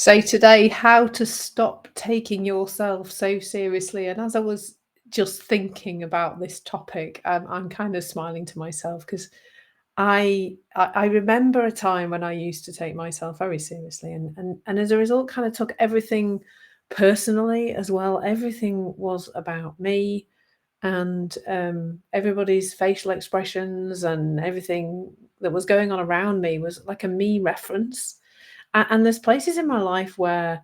So today, how to stop taking yourself so seriously. And as I was just thinking about this topic, I'm kind of smiling to myself because I remember a time when I used to take myself very seriously, and as a result, kind of took everything personally as well. Everything was about me, and everybody's facial expressions and everything that was going on around me was like a me reference. And there's places in my life where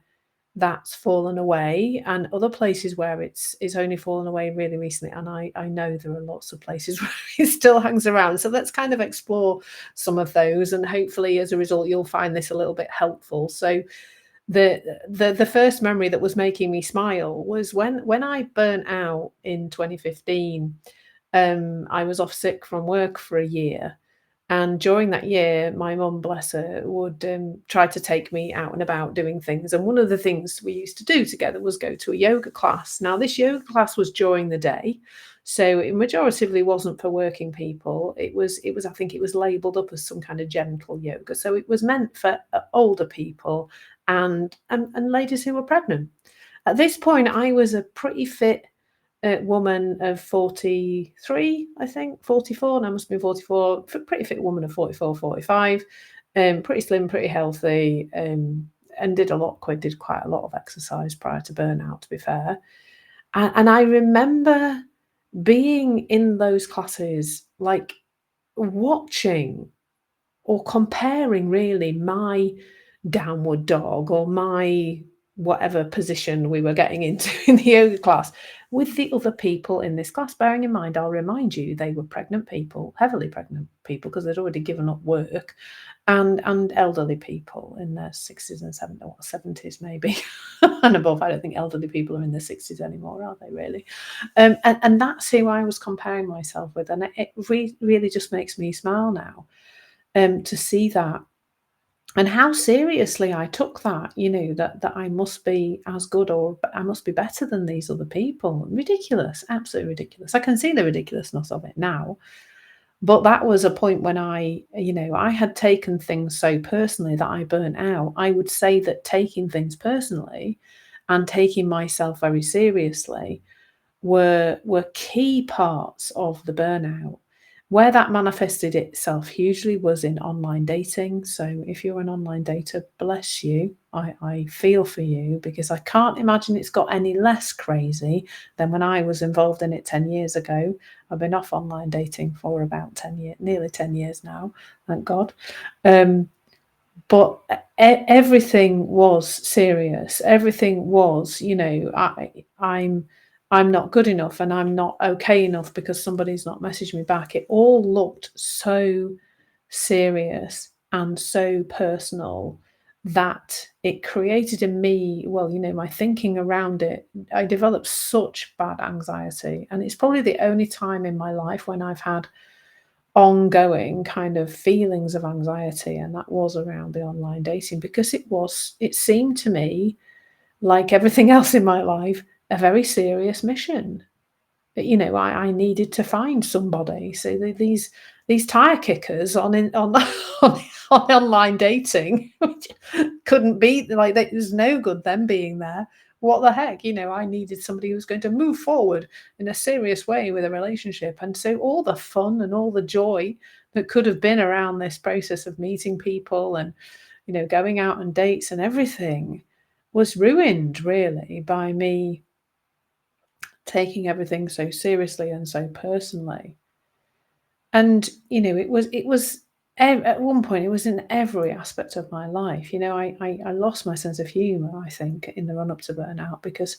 that's fallen away, and other places where it's only fallen away really recently, and I know there are lots of places where it still hangs around. So let's kind of explore some of those, and hopefully as a result you'll find this a little bit helpful. So the first memory that was making me smile was when I burnt out in 2015. I was off sick from work for a year, and during that year, my mum, bless her, would try to take me out and about doing things. And one of the things we used to do together was go to a yoga class. Now, this yoga class was during the day, so it majoritively wasn't for working people. It was I think it was labelled up as some kind of gentle yoga, so it was meant for older people and ladies who were pregnant. At this point, I was a pretty fit woman of 43, I think, 44, and I must be 44, pretty fit woman of 44, 45, pretty slim, pretty healthy, and did quite a lot of exercise prior to burnout, to be fair. And I remember being in those classes, like watching or comparing really my downward dog or my whatever position we were getting into in the yoga class with the other people in this class. Bearing in mind, I'll remind you, they were pregnant people, heavily pregnant people, because they'd already given up work, and elderly people in their 60s and 70s, or 70s maybe, and above. I don't think elderly people are in their 60s anymore, are they really? And that's who I was comparing myself with, and it really just makes me smile now, to see that and how seriously I took that, that I must be as good, or I must be better than these other people. Ridiculous, absolutely ridiculous. I can see the ridiculousness of it now. But that was a point when I had taken things so personally that I burnt out. I would say that taking things personally and taking myself very seriously were key parts of the burnout. Where that manifested itself hugely was in online dating. So if you're an online dater, bless you. I feel for you, because I can't imagine it's got any less crazy than when I was involved in it 10 years ago. I've been off online dating for about 10 years, nearly 10 years now, thank God. Um, but everything was serious. Everything was, I'm not good enough, and I'm not okay enough because somebody's not messaged me back. It all looked so serious and so personal that it created in me, well, my thinking around it. I developed such bad anxiety, and it's probably the only time in my life when I've had ongoing kind of feelings of anxiety, and that was around the online dating, because it seemed to me, like everything else in my life, a very serious mission. I needed to find somebody. So these tire kickers on online dating, which couldn't be like, there's no good them being there. What the heck? I needed somebody who was going to move forward in a serious way with a relationship. And so all the fun and all the joy that could have been around this process of meeting people and, going out on dates and everything was ruined really by me taking everything so seriously and so personally. And, at one point, it was in every aspect of my life. I lost my sense of humor, I think, in the run up to burnout, because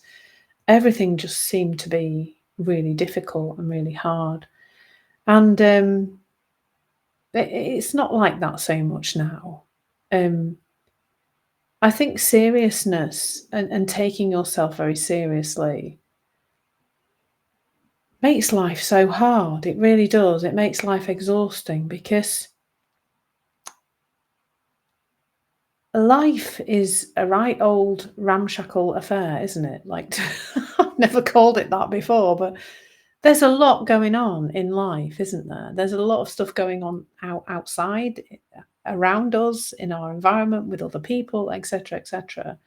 everything just seemed to be really difficult and really hard. And it's not like that so much now. Um, I think seriousness and taking yourself very seriously makes life so hard. It really does. It makes life exhausting, because life is a right old ramshackle affair, isn't it? Like, I've never called it that before, but there's a lot going on in life, isn't there? There's a lot of stuff going on outside, around us, in our environment, with other people, etc., etc.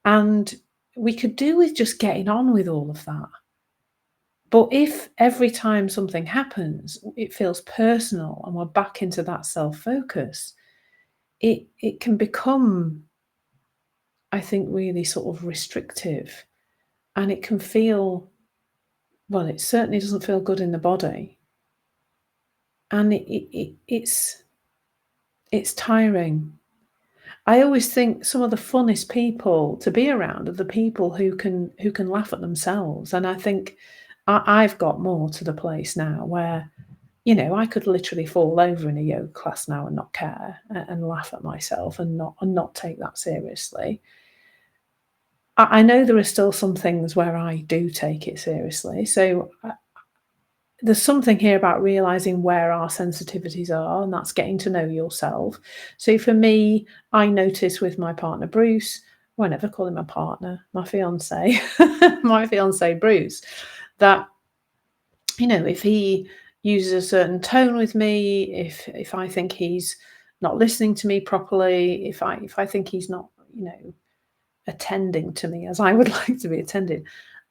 And we could do with just getting on with all of that. But if every time something happens, it feels personal and we're back into that self-focus, it can become, I think, really sort of restrictive. And it can feel, well, it certainly doesn't feel good in the body. And it's tiring. I always think some of the funnest people to be around are the people who can laugh at themselves. And I think I've got more to the place now where, I could literally fall over in a yoga class now and not care and laugh at myself and not take that seriously. I know there are still some things where I do take it seriously. So there's something here about realizing where our sensitivities are, and that's getting to know yourself. So for me, I notice with my partner Bruce, well, I never call him a partner, my fiance, my fiance Bruce, that if he uses a certain tone with me, if I think he's not listening to me properly, if I think he's not, attending to me as I would like to be attended,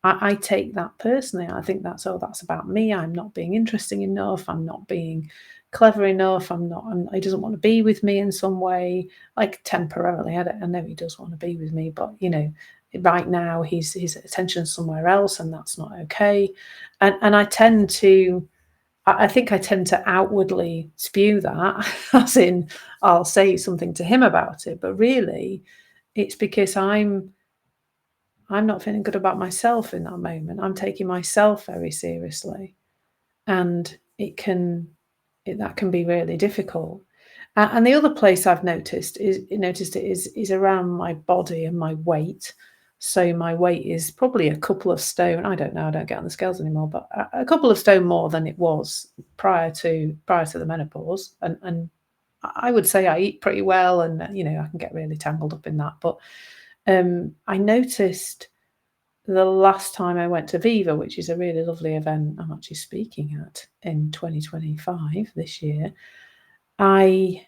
I take that personally. I think that's about me. I'm not being interesting enough. I'm not being clever enough. He doesn't want to be with me in some way, like temporarily. I know he does want to be with me, but right now his attention's somewhere else, and that's not okay. And I tend to, I think I tend to outwardly spew that, as in I'll say something to him about it, but really it's because I'm not feeling good about myself in that moment. I'm taking myself very seriously, and that can be really difficult. And the other place I've noticed is around my body and my weight. So my weight is probably a couple of stone. I don't know. I don't get on the scales anymore, but a couple of stone more than it was prior to the menopause. And I would say I eat pretty well, and I can get really tangled up in that. But I noticed the last time I went to Viva, which is a really lovely event I'm actually speaking at in 2025 this year, I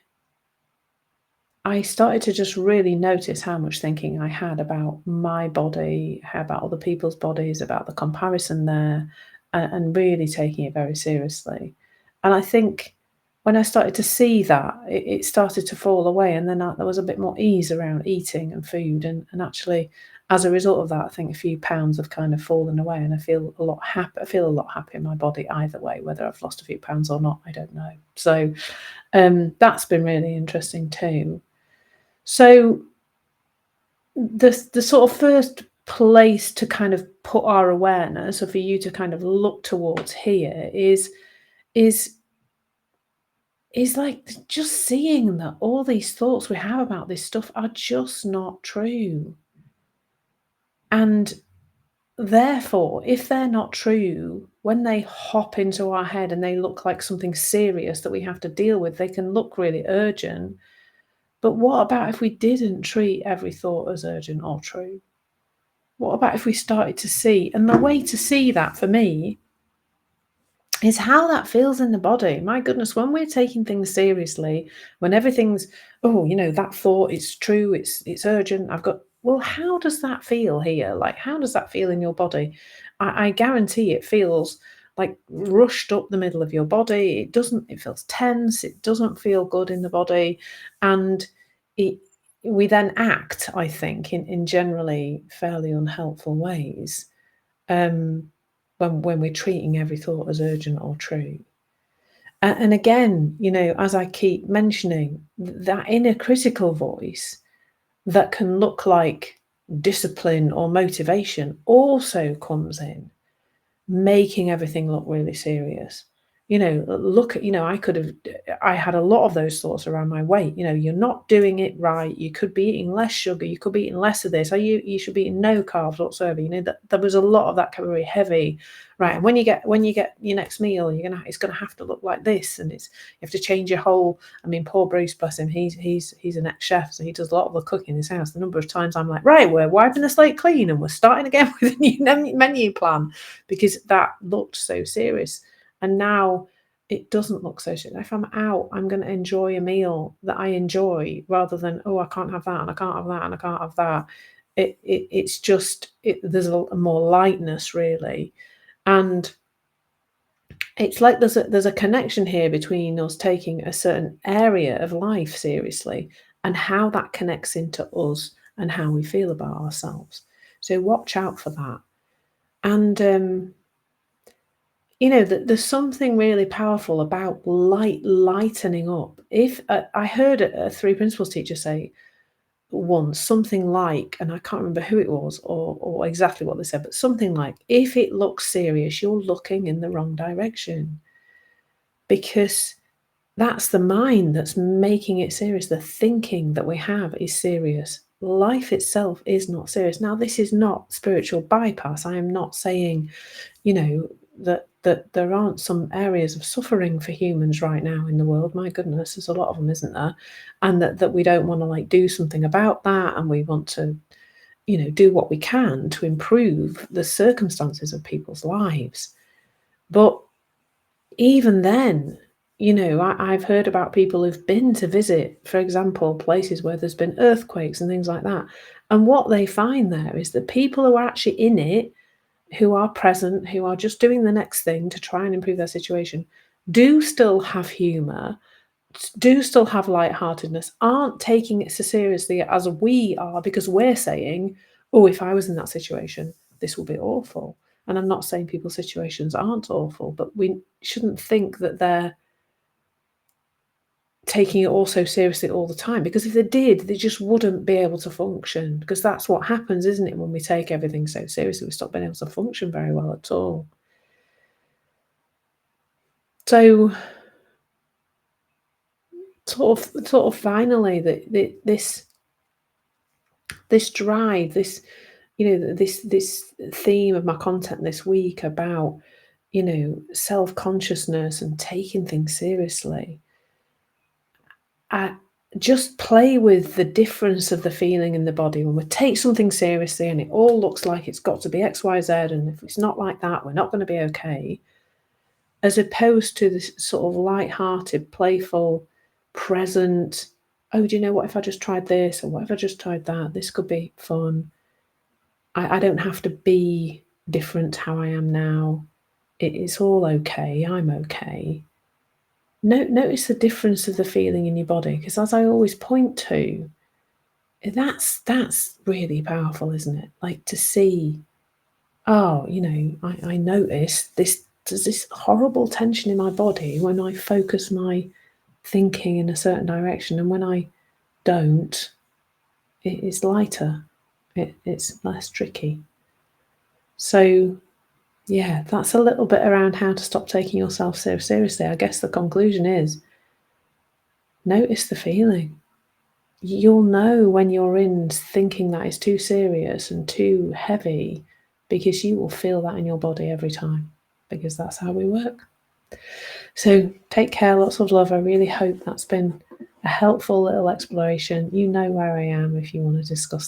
started to just really notice how much thinking I had about my body, how about other people's bodies, about the comparison there, and really taking it very seriously. And I think when I started to see that, it started to fall away, and then there was a bit more ease around eating and food, and actually, as a result of that, I think a few pounds have kind of fallen away, and I feel a lot happy. I feel a lot happier in my body either way, whether I've lost a few pounds or not, I don't know. So that's been really interesting too. So the sort of first place to kind of put our awareness, or for you to kind of look towards here, is like just seeing that all these thoughts we have about this stuff are just not true. And therefore, if they're not true, when they hop into our head and they look like something serious that we have to deal with, they can look really urgent. But what about if we didn't treat every thought as urgent or true? What about if we started to see, and the way to see that for me is how that feels in the body. My goodness, when we're taking things seriously, when everything's, that thought, it's true, it's urgent, well, how does that feel here? Like, how does that feel in your body? I guarantee it feels like rushed up the middle of your body. It feels tense, it doesn't feel good in the body. And we then act, I think, in generally fairly unhelpful ways. When we're treating every thought as urgent or true. And again, as I keep mentioning, that inner critical voice that can look like discipline or motivation also comes in, making everything look really serious. Look at, I had a lot of those thoughts around my weight. You're not doing it right. You could be eating less sugar. You could be eating less of this. Or you should be eating no carbs whatsoever. That there was a lot of that kind of very heavy, right? And when you get your next meal, it's gonna have to look like this, and you have to change your whole. I mean, poor Bruce, bless him. He's an ex-chef, so he does a lot of the cooking in his house. The number of times I'm like, right, we're wiping the slate clean and we're starting again with a new menu plan, because that looked so serious. And now it doesn't look so serious. If I'm out, I'm gonna enjoy a meal that I enjoy rather than, "Oh, I can't have that, and I can't have that, and I can't have that." It's just there's a more lightness really, and it's like there's a connection here between us taking a certain area of life seriously and how that connects into us and how we feel about ourselves. So watch out for that. And there's something really powerful about lightening up. If I heard a three principles teacher say once something like, and I can't remember who it was or exactly what they said, but something like, if it looks serious, you're looking in the wrong direction because that's the mind that's making it serious. The thinking that we have is serious. Life itself is not serious. Now, this is not spiritual bypass. I am not saying, that there aren't some areas of suffering for humans right now in the world. My goodness, there's a lot of them, isn't there? And that we don't want to like do something about that, and we want to, do what we can to improve the circumstances of people's lives. But even then, I've heard about people who've been to visit, for example, places where there's been earthquakes and things like that. And what they find there is that people who are actually in it, who are present, who are just doing the next thing to try and improve their situation, do still have humour, do still have lightheartedness, aren't taking it so seriously as we are because we're saying, "Oh, if I was in that situation, this will be awful." And I'm not saying people's situations aren't awful, but we shouldn't think that they're taking it all so seriously all the time, because if they did, they just wouldn't be able to function, because that's what happens, isn't it? When we take everything so seriously, we stop being able to function very well at all. So sort of finally, this drive, this theme of my content this week about, self-consciousness and taking things seriously. I just play with the difference of the feeling in the body when we take something seriously and it all looks like it's got to be X, Y, Z, and if it's not like that, we're not going to be okay. As opposed to this sort of light-hearted, playful, present, oh, do you know what if I just tried this? Or what if I just tried that? This could be fun. I don't have to be different to how I am now. It's all okay. I'm okay. Notice the difference of the feeling in your body, because as I always point to, that's really powerful, isn't it? Like to see, oh, I notice there's this horrible tension in my body when I focus my thinking in a certain direction, and when I don't, it is lighter. It's less tricky. So yeah, that's a little bit around how to stop taking yourself so seriously. I guess the conclusion is notice the feeling. You'll know when you're in thinking that is too serious and too heavy, because you will feel that in your body every time, because that's how we work. So take care, lots of love. I really hope that's been a helpful little exploration. You know where I am if you want to discuss this.